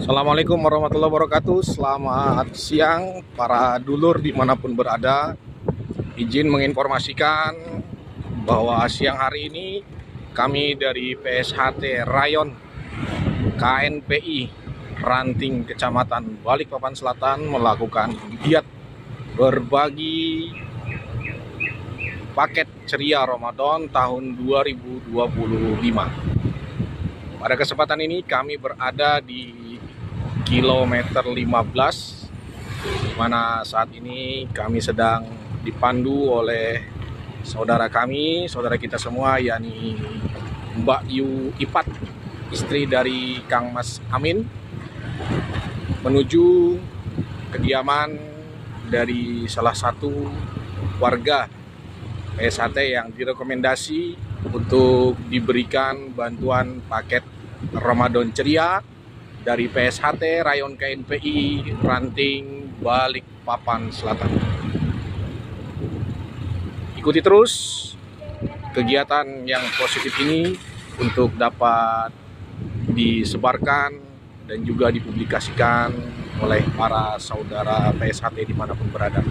Assalamualaikum warahmatullahi wabarakatuh. Selamat siang para dulur dimanapun berada. Izin menginformasikan bahwa siang hari ini kami dari PSHT Rayon KNPI Ranting Kecamatan Balikpapan Selatan melakukan giat berbagi paket ceria Ramadan tahun 2025. Pada kesempatan ini kami berada di kilometer 15, di mana saat ini kami sedang dipandu oleh saudara kita semua, yakni Mbak Yu Ipat, istri dari Kang Mas Amin, menuju kediaman dari salah satu warga PSHT yang direkomendasi untuk diberikan bantuan paket Ramadan ceria dari PSHT Rayon KNPI Ranting Balikpapan Selatan. Ikuti terus kegiatan yang positif ini untuk dapat disebarkan dan juga dipublikasikan oleh para saudara PSHT dimanapun berada.